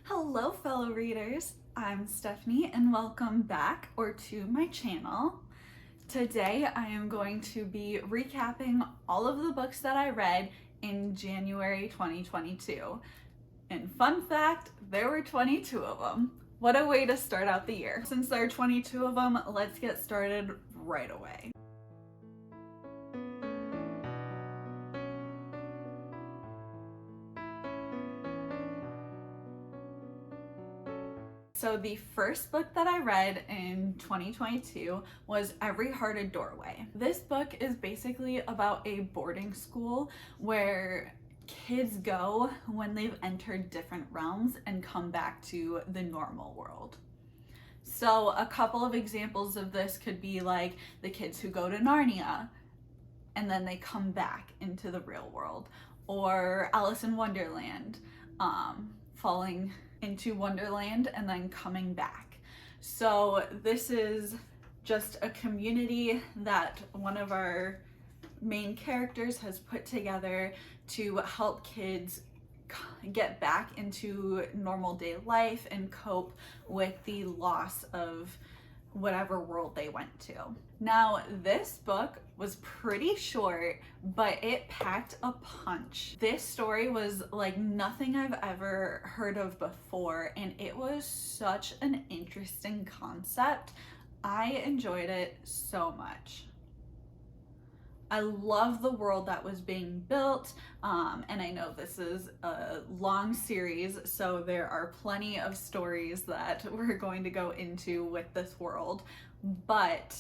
Hello fellow readers, I'm Stephanie and welcome back to my channel. Today I am going to be recapping all of the books that I read in January 2022. And fun fact, there were 22 of them. What a way to start out the year. Since there are 22 of them, let's get started right away. So the first book that I read in 2022 was Every Heart a Doorway. This book is basically about a boarding school where kids go when they've entered different realms and come back to the normal world. So a couple of examples of this could be like the kids who go to Narnia and then they come back into the real world, or Alice in Wonderland, falling into Wonderland and then coming back. So this is just a community that one of our main characters has put together to help kids get back into normal day life and cope with the loss of whatever world they went to. Now, this book was pretty short, but it packed a punch. This story was like nothing I've ever heard of before, and it was such an interesting concept. I enjoyed it so much. I love the world that was being built, and I know this is a long series, so there are plenty of stories that we're going to go into with this world, but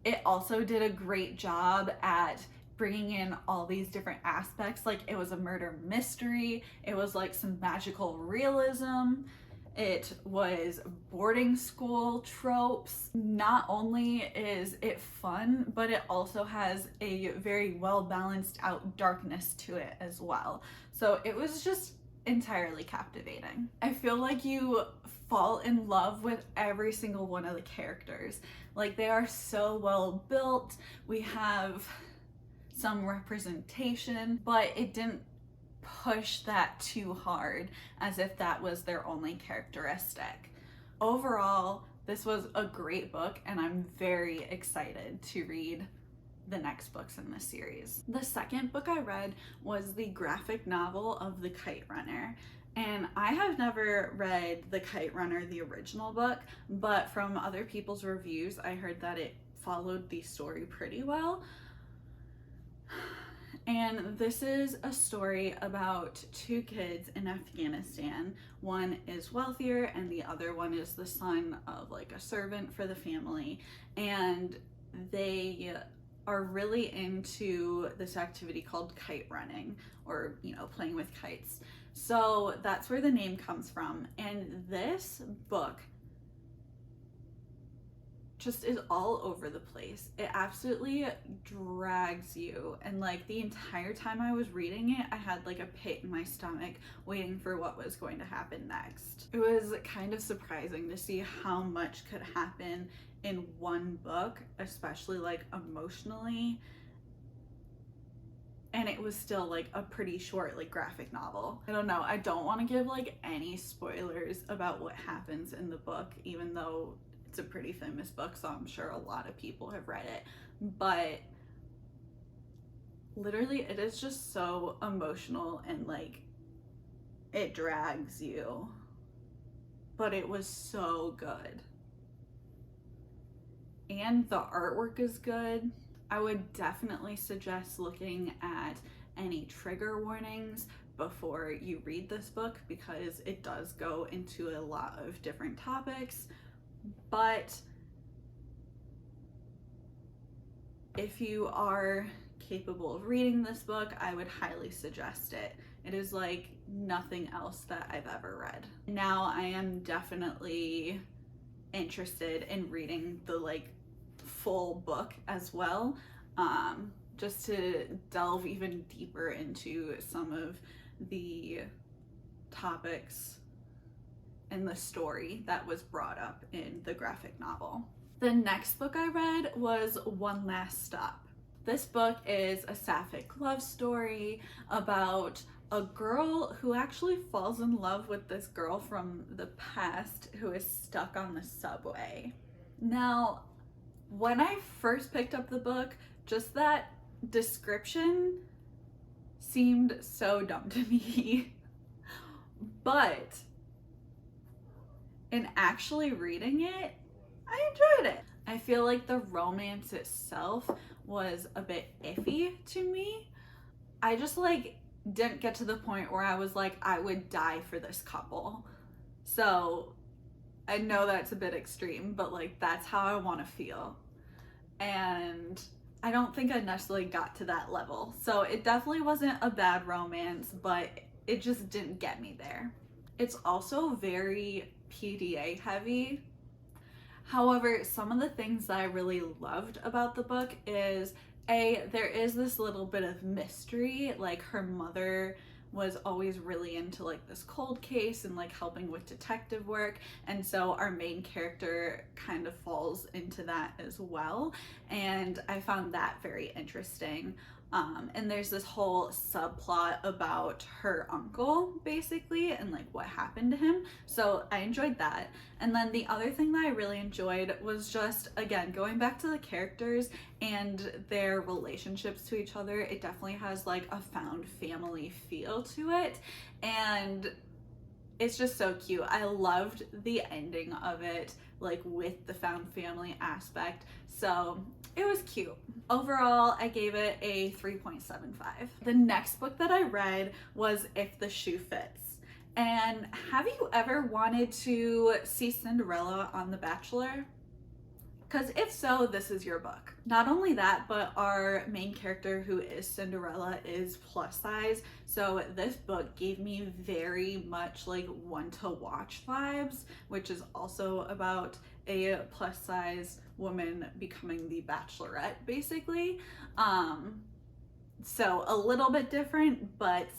it also did a great job at bringing in all these different aspects. Like, it was a murder mystery, it was like some magical realism, it was boarding school tropes. Not only is it fun, but it also has a very well balanced out darkness to it as well. So it was just entirely captivating. I feel like you fall in love with every single one of the characters. Like, they are so well built. We have some representation, but it didn't push that too hard as if that was their only characteristic. Overall, this was a great book, and I'm very excited to read the next books in this series. The second book I read was the graphic novel of The Kite Runner. And I have never read The Kite Runner, the original book, but from other people's reviews, I heard that it followed the story pretty well. And this is a story about two kids in Afghanistan. One is wealthier and the other one is the son of like a servant for the family. And they are really into this activity called kite running, or, you know, playing with kites. So that's where the name comes from. And this book just is all over the place. It absolutely drags you, and like the entire time I was reading it, I had like a pit in my stomach waiting for what was going to happen next. It was kind of surprising to see how much could happen in one book, especially like emotionally, and it was still like a pretty short like graphic novel. I don't know, I don't want to give like any spoilers about what happens in the book, even though it's a pretty famous book, so I'm sure a lot of people have read it, but literally it is just so emotional and like it drags you, but it was so good. And the artwork is good. I would definitely suggest looking at any trigger warnings before you read this book, because it does go into a lot of different topics. But if you are capable of reading this book, I would highly suggest it. It is like nothing else that I've ever read. Now I am definitely interested in reading the like full book as well, just to delve even deeper into some of the topics and the story that was brought up in the graphic novel. The next book I read was One Last Stop. This book is a sapphic love story about a girl who actually falls in love with this girl from the past who is stuck on the subway. Now, when I first picked up the book, just that description seemed so dumb to me. But in actually reading it, I enjoyed it. I feel like the romance itself was a bit iffy to me. I just like didn't get to the point where I was like, I would die for this couple. So I know that's a bit extreme, but like that's how I want to feel. And I don't think I necessarily got to that level. So it definitely wasn't a bad romance, but it just didn't get me there. It's also very PDA heavy. However, some of the things that I really loved about the book is there is this little bit of mystery. Like her mother was always really into like this cold case and like helping with detective work, and so our main character kind of falls into that as well, and I found that very interesting. And there's this whole subplot about her uncle basically and like what happened to him, so I enjoyed that. And then the other thing that I really enjoyed was just, again, going back to the characters and their relationships to each other. It definitely has like a found family feel to it, and it's just so cute. I loved the ending of it, like with the found family aspect, so it was cute. Overall, I gave it a 3.75. The next book that I read was If the Shoe Fits. And have you ever wanted to see Cinderella on The Bachelor? Because if so, this is your book. Not only that, but our main character, who is Cinderella, is plus size. So this book gave me very much like One to Watch vibes, which is also about a plus size woman becoming the Bachelorette, basically. So a little bit different, but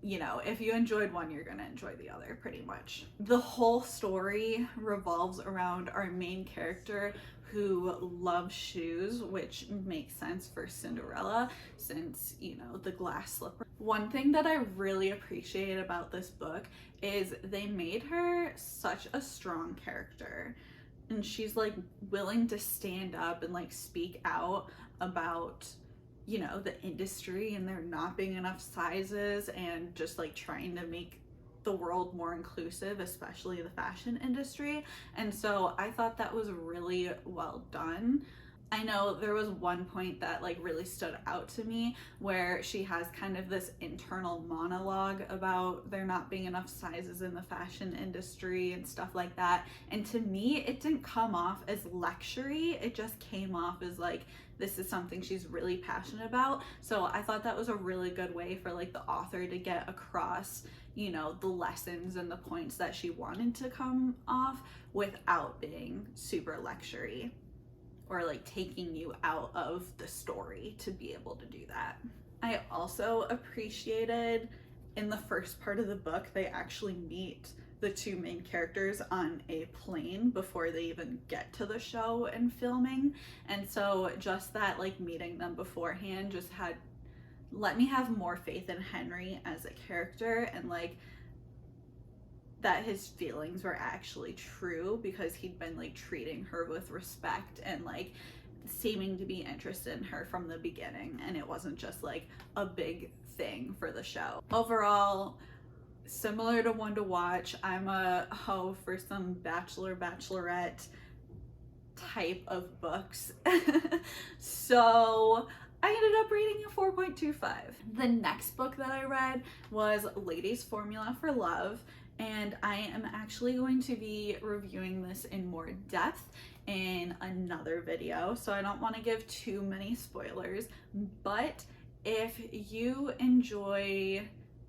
you know, if you enjoyed one, you're gonna enjoy the other pretty much. The whole story revolves around our main character who loves shoes, which makes sense for Cinderella since, you know, the glass slipper. One thing that I really appreciate about this book is they made her such a strong character, and she's like willing to stand up and like speak out about, you know, the industry and there not being enough sizes, and just like trying to make the world more inclusive, especially the fashion industry. And so I thought that was really well done. I know there was one point that like really stood out to me where she has kind of this internal monologue about there not being enough sizes in the fashion industry and stuff like that. And to me, it didn't come off as lectury. It just came off as like, this is something she's really passionate about. So I thought that was a really good way for like the author to get across, you know, the lessons and the points that she wanted to come off without being super lectury or like taking you out of the story to be able to do that. I also appreciated in the first part of the book, they actually meet the two main characters on a plane before they even get to the show and filming. And so just that like meeting them beforehand just had let me have more faith in Henry as a character, and like that his feelings were actually true because he'd been like treating her with respect and like seeming to be interested in her from the beginning, and it wasn't just like a big thing for the show. Overall, similar to One to Watch, I'm a hoe for some Bachelor, Bachelorette type of books. So I ended up reading a 4.25. The next book that I read was Lady's Formula for Love, and I am actually going to be reviewing this in more depth in another video, so I don't want to give too many spoilers. But if you enjoy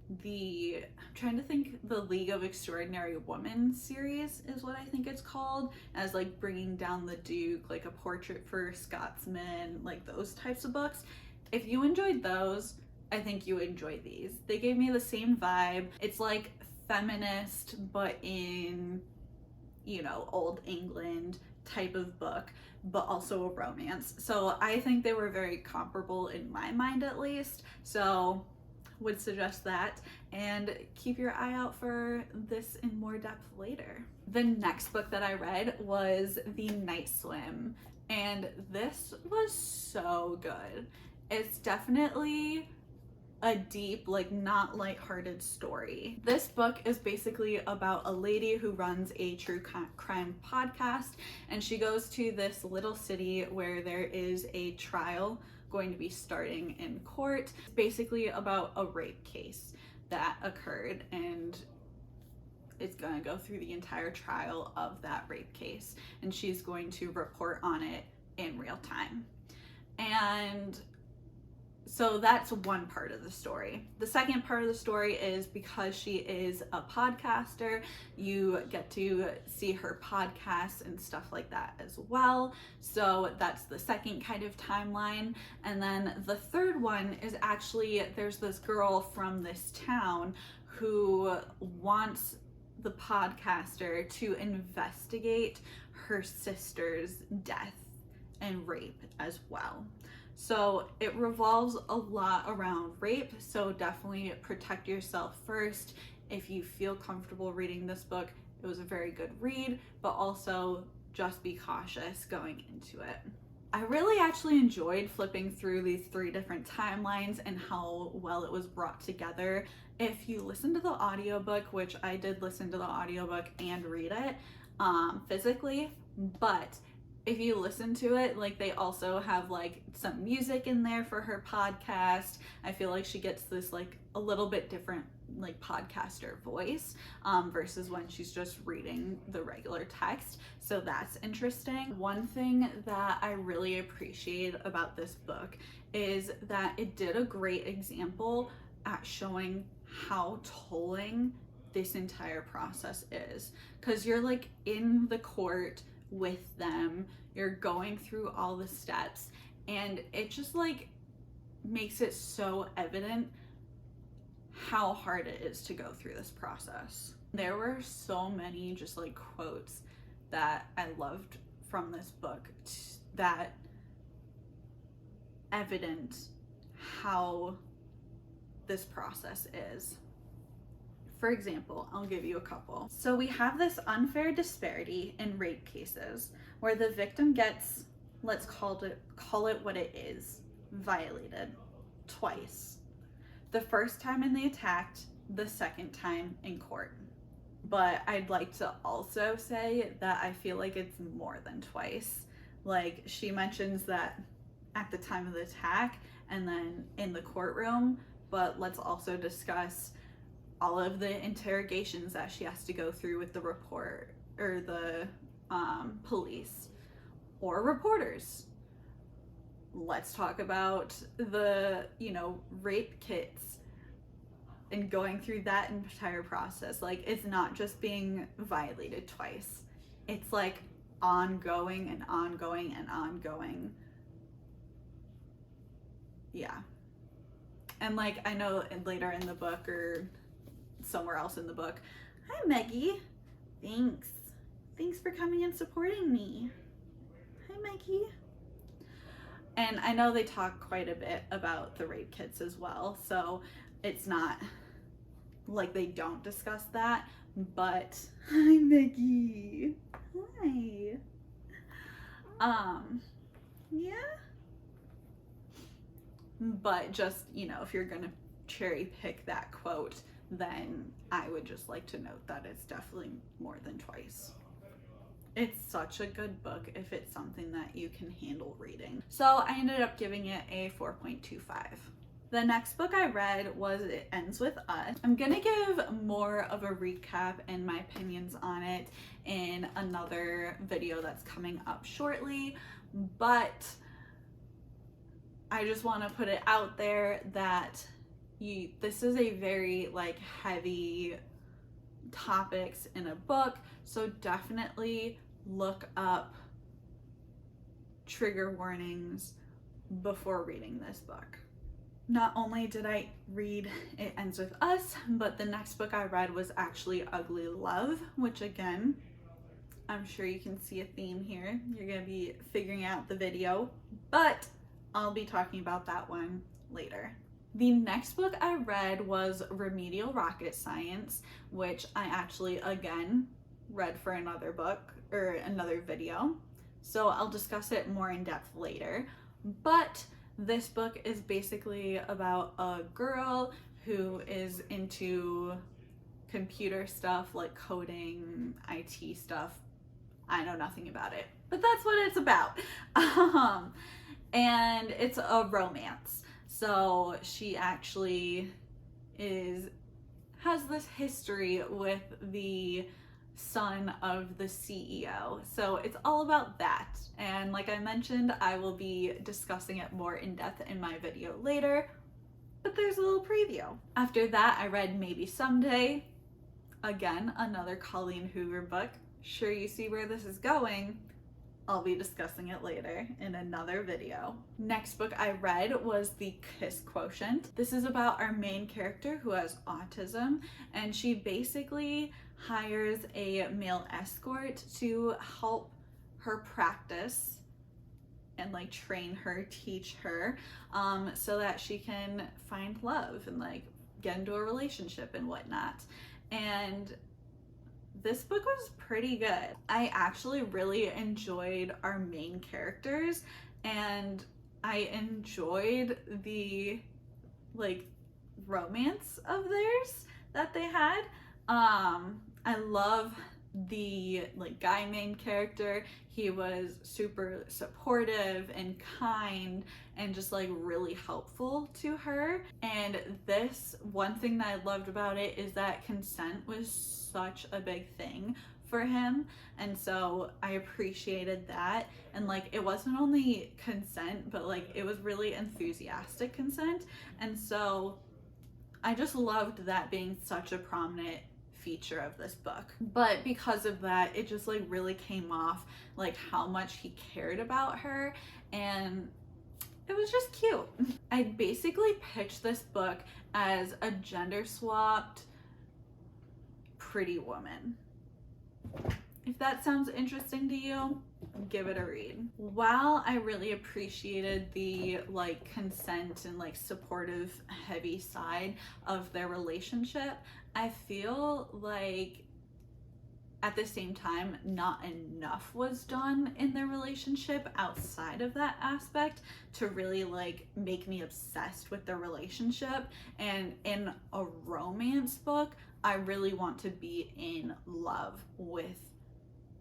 I'm trying to think, the League of Extraordinary Women series is what I think it's called, as like Bringing Down the Duke, like A Portrait for a Scotsman, like those types of books. If you enjoyed those, I think you enjoy these. They gave me the same vibe. It's like feminist, but in, you know, old England type of book, but also a romance. So I think they were very comparable in my mind, at least. So would suggest that, and keep your eye out for this in more depth later. The next book that I read was The Night Swim, and this was so good. It's definitely a deep, like, not lighthearted story. This book is basically about a lady who runs a true crime podcast, and she goes to this little city where there is a trial going to be starting in court. It's basically about a rape case that occurred, and it's going to go through the entire trial of that rape case, and she's going to report on it in real time. And so that's one part of the story. The second part of the story is, because she is a podcaster, you get to see her podcasts and stuff like that as well. So that's the second kind of timeline. And then the third one is actually, there's this girl from this town who wants the podcaster to investigate her sister's death and rape as well. So it revolves a lot around rape, so definitely protect yourself first. If you feel comfortable reading this book, it was a very good read, but also just be cautious going into it. I really actually enjoyed flipping through these 3 different timelines and how well it was brought together. If you listen to the audiobook, which I did listen to the audiobook and read it physically, but if you listen to it, like, they also have like some music in there for her podcast. I feel like she gets this like a little bit different like podcaster voice versus when she's just reading the regular text. So that's interesting. One thing that I really appreciate about this book is that it did a great example at showing how tolling this entire process is, because you're like in the court with them, you're going through all the steps, and it just like makes it so evident how hard it is to go through this process. There were so many just like quotes that I loved from this book that evident how this process is. For example, I'll give you a couple. So we have this unfair disparity in rape cases where the victim gets, let's call it what it is, violated twice. The first time in the attack, the second time in court. But I'd like to also say that I feel like it's more than twice. Like, she mentions that at the time of the attack and then in the courtroom, but let's also discuss all of the interrogations that she has to go through with the report or the police or reporters. Let's talk about the, rape kits and going through that entire process. Like, it's not just being violated twice. It's like ongoing and ongoing and ongoing. Yeah. And like, I know later in the book or somewhere else in the book, hi Maggie, thanks for coming and supporting me. Hi Maggie. And I know they talk quite a bit about the rape kits as well, so it's not like they don't discuss that, but hi Maggie. Hi. Yeah. But just, if you're gonna cherry pick that quote, then I would just like to note that it's definitely more than twice. It's such a good book if it's something that you can handle reading. So I ended up giving it a 4.25. The next book I read was It Ends With Us. I'm gonna give more of a recap and my opinions on it in another video that's coming up shortly, but I just want to put it out there that this is a very like heavy topics in a book, so definitely look up trigger warnings before reading this book. Not only did I read It Ends With Us, but the next book I read was actually Ugly Love, which again, I'm sure you can see a theme here. You're gonna be figuring out the video, but I'll be talking about that one later. The next book I read was Remedial Rocket Science, which I actually, again, read for another book or another video. So I'll discuss it more in depth later. But this book is basically about a girl who is into computer stuff, like coding, IT stuff. I know nothing about it, but that's what it's about. And it's a romance. So she actually has this history with the son of the CEO. So it's all about that. And like I mentioned, I will be discussing it more in depth in my video later, but there's a little preview. After that, I read Maybe Someday. Again, another Colleen Hoover book. Sure you see where this is going. I'll be discussing it later in another video. Next book I read was The Kiss Quotient. This is about our main character who has autism, and she basically hires a male escort to help her practice and like train her, teach her, so that she can find love and like get into a relationship and whatnot. And this book was pretty good. I actually really enjoyed our main characters, and I enjoyed the like romance of theirs that they had. I love the like guy main character. He was super supportive and kind and just like really helpful to her. And this one thing that I loved about it is that consent was such a big thing for him, and so I appreciated that. And like it wasn't only consent, but like it was really enthusiastic consent, and so I just loved that being such a prominent feature of this book. But because of that, it just like really came off like how much he cared about her, and it was just cute. I basically pitched this book as a gender swapped Pretty Woman. If that sounds interesting to you, give it a read. While I really appreciated the like consent and like supportive heavy side of their relationship, I feel like at the same time not enough was done in their relationship outside of that aspect to really like make me obsessed with their relationship. And in a romance book, I really want to be in love with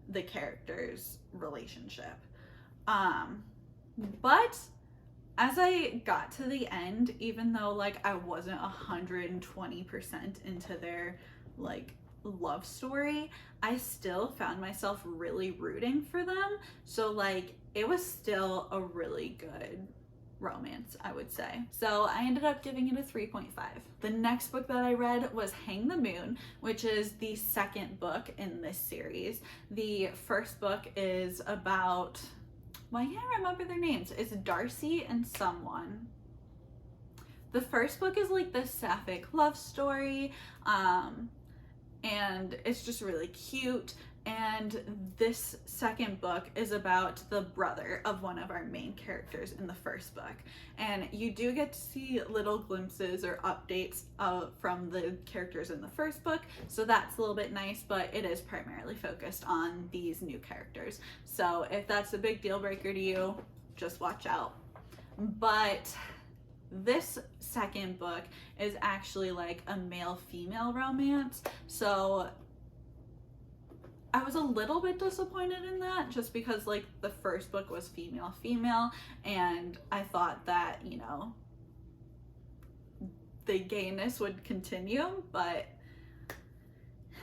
the character's relationship. But as I got to the end, even though like I wasn't 120% into their like love story, I still found myself really rooting for them. So like it was still a really good romance, I would say. So I ended up giving it a 3.5. The next book that I read was Hang the Moon, which is the second book in this series. The first book is about, well, I can't remember their names. It's Darcy and someone. The first book is like the sapphic love story, and it's just really cute. And this second book is about the brother of one of our main characters in the first book. And you do get to see little glimpses or updates from the characters in the first book. So that's a little bit nice, but it is primarily focused on these new characters. So if that's a big deal breaker to you, just watch out. But this second book is actually like a male-female romance. So I was a little bit disappointed in that, just because like the first book was female and I thought that, you know, the gayness would continue, but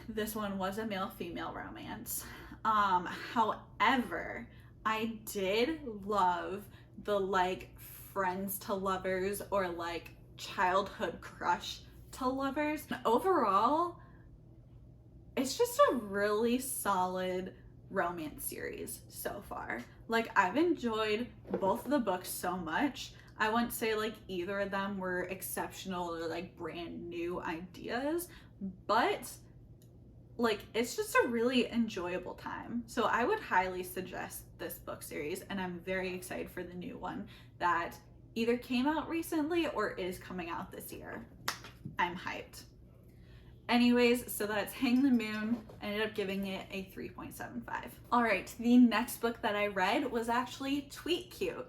this one was a male-female romance. However, I did love the like friends to lovers or like childhood crush to lovers. And overall, it's just a really solid romance series so far. Like I've enjoyed both of the books so much. I wouldn't say like either of them were exceptional or like brand new ideas, but like it's just a really enjoyable time. So I would highly suggest this book series, and I'm very excited for the new one that either came out recently or is coming out this year. I'm hyped. Anyways, so that's Hang the Moon. I ended up giving it a 3.75. All right, the next book that I read was actually Tweet Cute.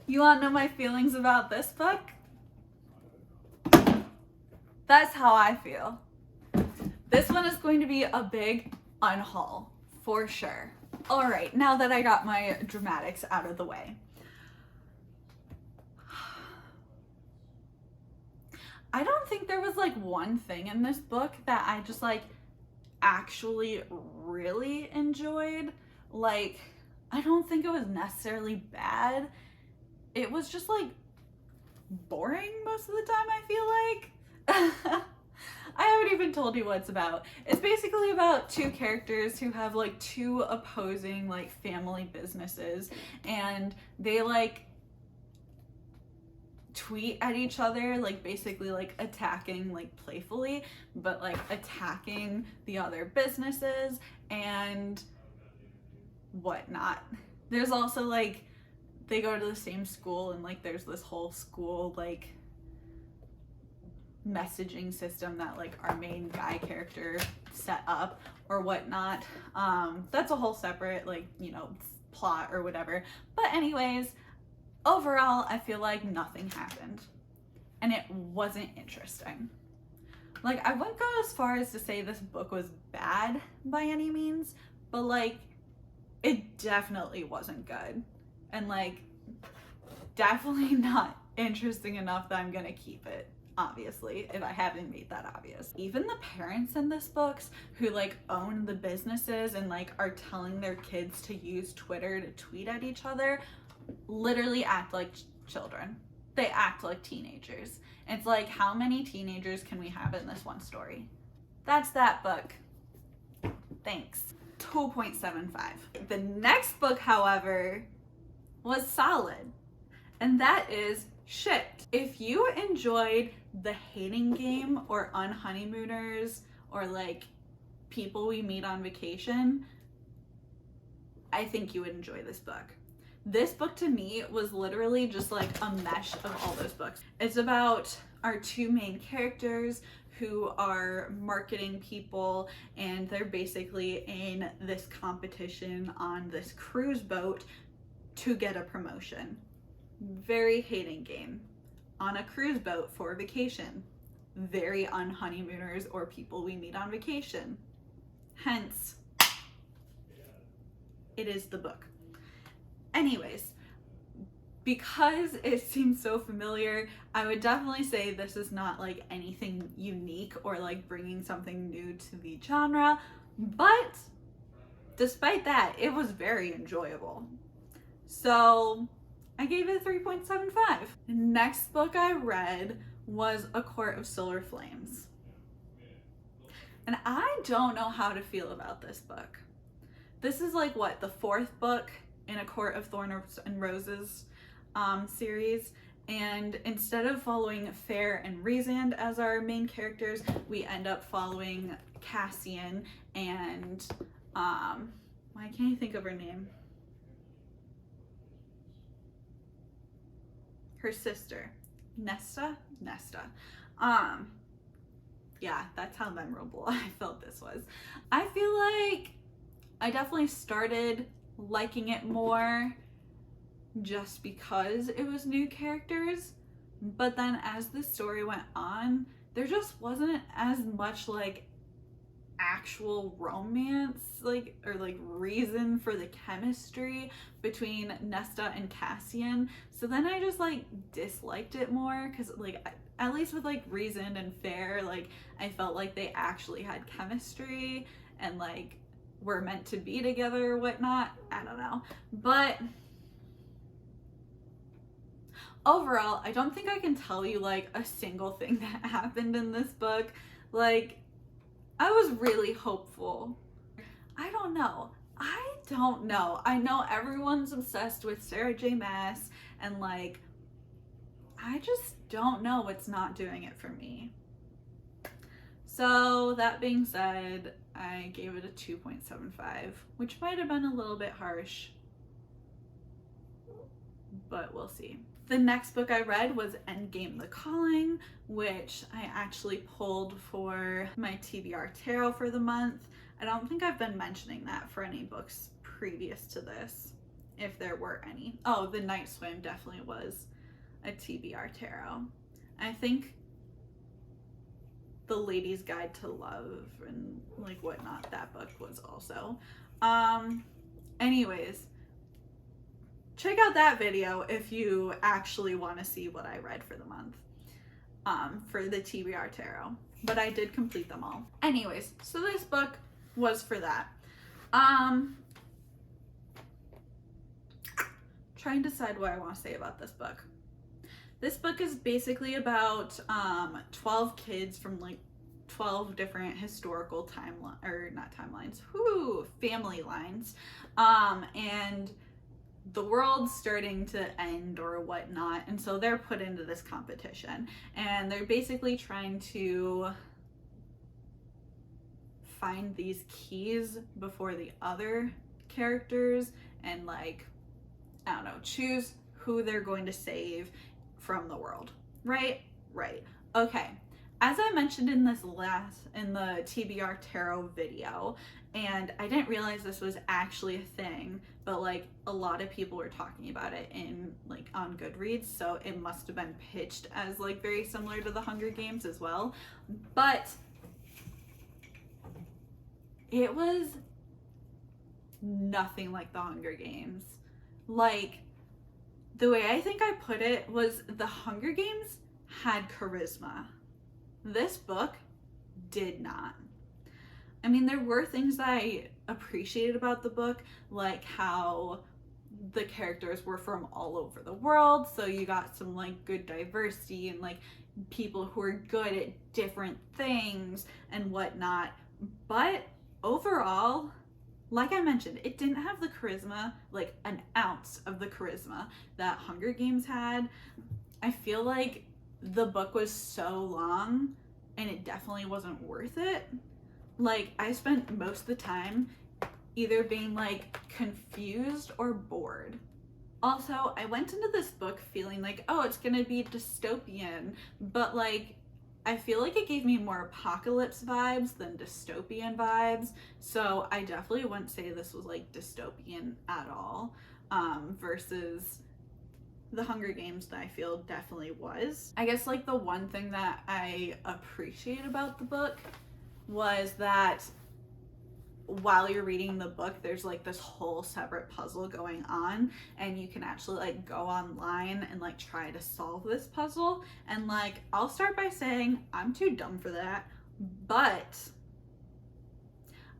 You want to know my feelings about this book? That's how I feel. This one is going to be a big unhaul, for sure. All right, now that I got my dramatics out of the way. I don't think there was like one thing in this book that I just like actually really enjoyed. Like, I don't think it was necessarily bad. It was just like boring most of the time, I feel like. I haven't even told you what it's about. It's basically about two characters who have like two opposing like family businesses, and they like tweet at each other, like basically like attacking, like playfully, but like attacking the other businesses and whatnot. There's also like, they go to the same school, and like there's this whole school like messaging system that like our main guy character set up or whatnot. That's a whole separate like, you know, plot or whatever. But anyways, overall, I feel like nothing happened and it wasn't interesting. Like, I wouldn't go as far as to say this book was bad by any means, but like, it definitely wasn't good. And like, definitely not interesting enough that I'm gonna keep it, obviously, if I haven't made that obvious. Even the parents in this books who like own the businesses and like are telling their kids to use Twitter to tweet at each other literally act like children. They act like teenagers. It's like, how many teenagers can we have in this one story? That's that book. Thanks. 2.75. The next book, however, was solid, and that is Shit. If you enjoyed The Hating Game or Unhoneymooners or like People We Meet on Vacation, I think you would enjoy this book. This book to me was literally just like a mesh of all those books. It's about our two main characters who are marketing people, and they're basically in this competition on this cruise boat to get a promotion. Very Hating Game. On a cruise boat for vacation. Very Unhoneymooners or People We Meet on Vacation. Hence, it is the book. Anyways, because it seems so familiar, I would definitely say this is not like anything unique or like bringing something new to the genre, but despite that, it was very enjoyable. So I gave it a 3.75. The next book I read was A Court of Solar Flames. And I don't know how to feel about this book. This is like what, the fourth book in A Court of Thorns and Roses series. And instead of following Fair and Rhysand as our main characters, we end up following Cassian and why can't I think of her name? Her sister, Nesta. Yeah, that's how memorable I felt this was. I feel like I definitely started liking it more just because it was new characters, but then as the story went on, there just wasn't as much like actual romance, like, or like reason for the chemistry between Nesta and Cassian. So then I just like disliked it more, because like at least with like Rhysand and Fair, like I felt like they actually had chemistry and like were meant to be together or whatnot. I don't know, but overall, I don't think I can tell you like a single thing that happened in this book. Like, I was really hopeful. I don't know. I know everyone's obsessed with Sarah J. Maas, and like, I just don't know what's not doing it for me. So that being said, I gave it a 2.75, which might have been a little bit harsh, but we'll see. The next book I read was Endgame: The Calling, which I actually pulled for my TBR Tarot for the month. I don't think I've been mentioning that for any books previous to this, if there were any. Oh, The Night Swim definitely was a TBR Tarot. I think The Lady's Guide to Love and like whatnot, that book was also. Anyways, check out that video if you actually want to see what I read for the month for the TBR Tarot. But I did complete them all. Anyways, so this book was for that. Trying to decide what I want to say about this book. This book is basically about 12 kids from like 12 different historical family lines. And the world's starting to end or whatnot, and so they're put into this competition, and they're basically trying to find these keys before the other characters and like, I don't know, choose who they're going to save from the world. Right. Okay, as I mentioned in the TBR Tarot video, and I didn't realize this was actually a thing, but like a lot of people were talking about it in like on Goodreads, so it must have been pitched as like very similar to the Hunger Games as well, but it was nothing like the Hunger Games. Like, the way I think I put it was the Hunger Games had charisma. This book did not. I mean, there were things that I appreciated about the book, like how the characters were from all over the world, so you got some like good diversity and like people who are good at different things and whatnot. But overall, like I mentioned, it didn't have the charisma, like an ounce of the charisma that Hunger Games had. I feel like the book was so long and it definitely wasn't worth it. Like, I spent most of the time either being like confused or bored. Also, I went into this book feeling like, oh, it's gonna be dystopian, but like, I feel like it gave me more apocalypse vibes than dystopian vibes, so I definitely wouldn't say this was like dystopian at all, versus the Hunger Games that I feel definitely was. I guess like the one thing that I appreciate about the book was that while you're reading the book, there's like this whole separate puzzle going on, and you can actually like go online and like try to solve this puzzle. And like, I'll start by saying I'm too dumb for that, but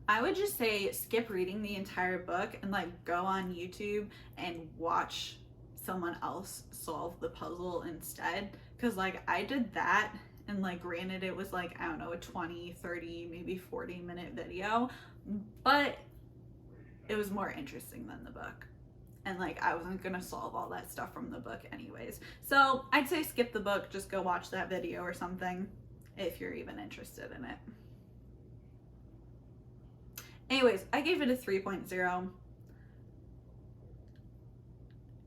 I would just say skip reading the entire book and like go on YouTube and watch someone else solve the puzzle instead, because like I did that, and like granted it was like, I don't know, a 20, 30, maybe 40-minute video, but it was more interesting than the book, and like I wasn't gonna solve all that stuff from the book anyways, so I'd say skip the book, just go watch that video or something if you're even interested in it. Anyways, I gave it a 3.0,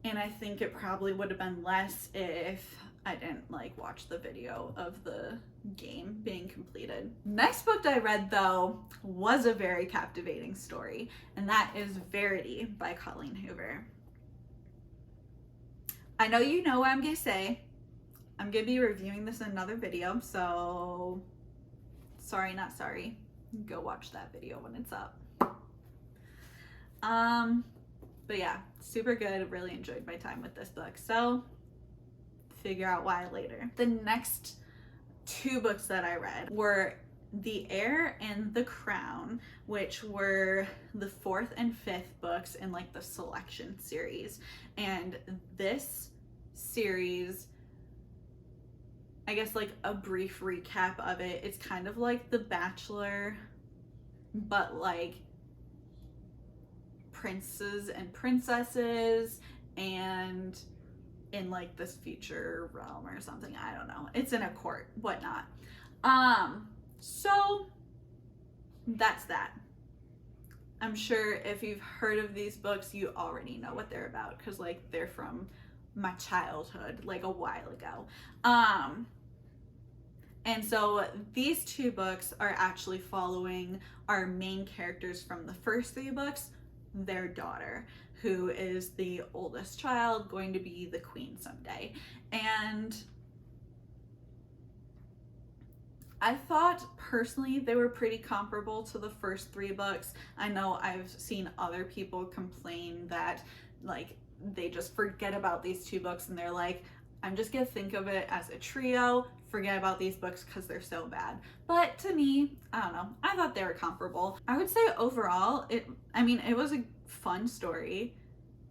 and I think it probably would have been less if I didn't like watch the video of the game being completed. Next book I read though was a very captivating story, and that is Verity by Colleen Hoover. I know you know what I'm gonna say. I'm gonna be reviewing this in another video, so sorry not sorry. Go watch that video when it's up. But yeah, super good. Really enjoyed my time with this book, so figure out why later. The next two books that I read were The Heir and The Crown, which were the 4th and 5th books in like the Selection series. And this series, I guess like a brief recap of it, it's kind of like The Bachelor, but like princes and princesses, and in like this future realm or something. I don't know. It's in a court, whatnot. So that's that. I'm sure if you've heard of these books, you already know what they're about, because like they're from my childhood, like a while ago. And so these two books are actually following our main characters from the first three books, their daughter, who is the oldest child, going to be the queen someday. And I thought personally they were pretty comparable to the first three books. I know I've seen other people complain that like they just forget about these two books and they're like, I'm just gonna think of it as a trio, forget about these books because they're so bad. But to me, I don't know, I thought they were comparable. I would say overall, it was a fun story.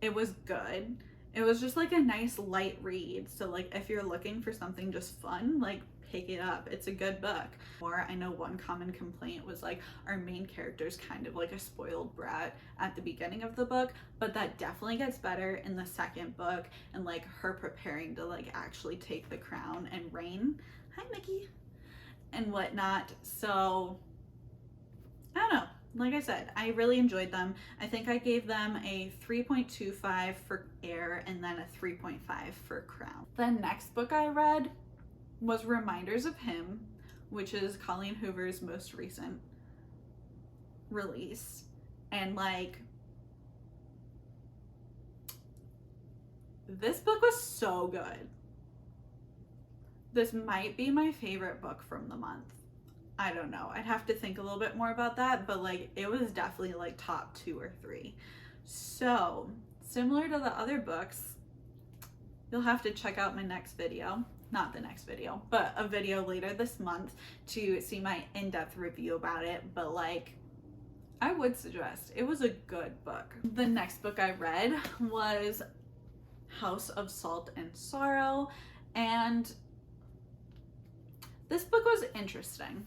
It was good. It was just like a nice light read. So like if you're looking for something just fun, like pick it up. It's a good book. Or I know one common complaint was like our main character's kind of like a spoiled brat at the beginning of the book, but that definitely gets better in the second book and like her preparing to like actually take the crown and reign. Hi Mickey. And whatnot. So I don't know. Like I said, I really enjoyed them. I think I gave them a 3.25 for Heir and then a 3.5 for Crown. The next book I read was Reminders of Him, which is Colleen Hoover's most recent release. And like, this book was so good. This might be my favorite book from the month. I don't know. I'd have to think a little bit more about that, but like it was definitely like top 2 or 3. So similar to the other books, you'll have to check out my next video. Not the next video, but a video later this month to see my in-depth review about it. But like, I would suggest it was a good book. The next book I read was House of Salt and Sorrow, and this book was interesting.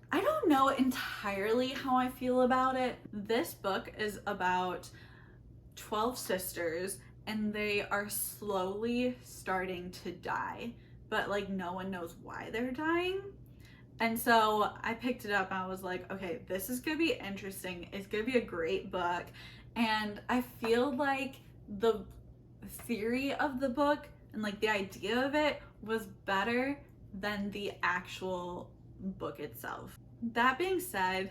I don't know entirely how I feel about it. This book is about 12 sisters and they are slowly starting to die, but like no one knows why they're dying. And so I picked it up and I was like, okay, this is gonna be interesting. It's gonna be a great book. And I feel like the theory of the book and like the idea of it was better than the actual book itself. That being said,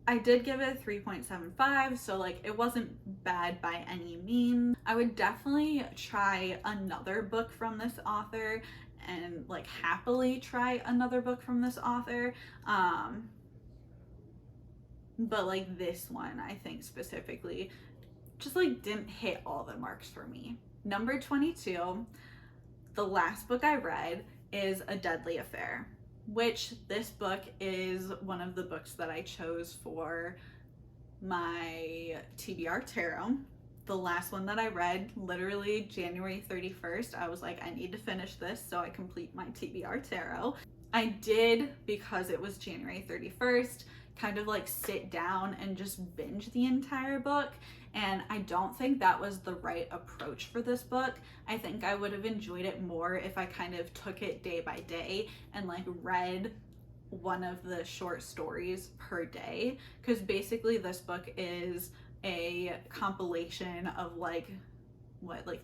I did give it a 3.75, so like it wasn't bad by any means. I would definitely try another book from this author and like happily try another book from this author. But like this one, I think specifically, just like didn't hit all the marks for me. Number 22, the last book I read is A Deadly Affair, which this book is one of the books that I chose for my TBR tarot. The last one that I read, literally January 31st, I was like, I need to finish this so I complete my TBR tarot. I did, because it was January 31st, kind of like sit down and just binge the entire book. And I don't think that was the right approach for this book. I think I would have enjoyed it more if I kind of took it day by day and like read one of the short stories per day. Because basically this book is a compilation of like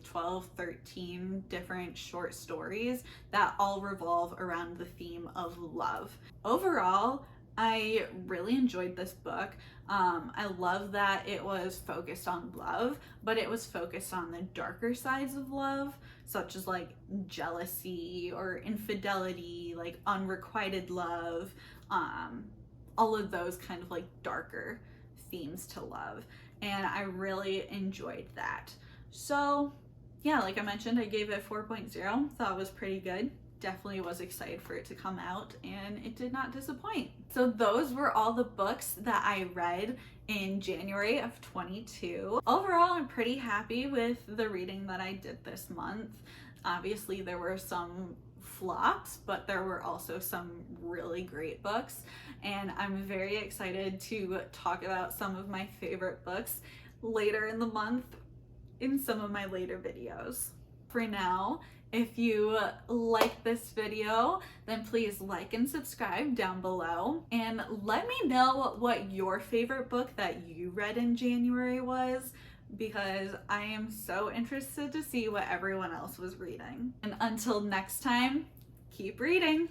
12, 13 different short stories that all revolve around the theme of love. Overall, I really enjoyed this book. I love that it was focused on love, but it was focused on the darker sides of love, such as like jealousy or infidelity, like unrequited love, all of those kind of like darker themes to love. And I really enjoyed that. So yeah, like I mentioned, I gave it 4.0, thought it was pretty good. Definitely was excited for it to come out, and it did not disappoint. So those were all the books that I read in January of 22. Overall, I'm pretty happy with the reading that I did this month. Obviously, there were some flops, but there were also some really great books, and I'm very excited to talk about some of my favorite books later in the month in some of my later videos. For now, if you like this video, then please like and subscribe down below, and let me know what your favorite book that you read in January was. because I am so interested to see what everyone else was reading. And until next time, keep reading.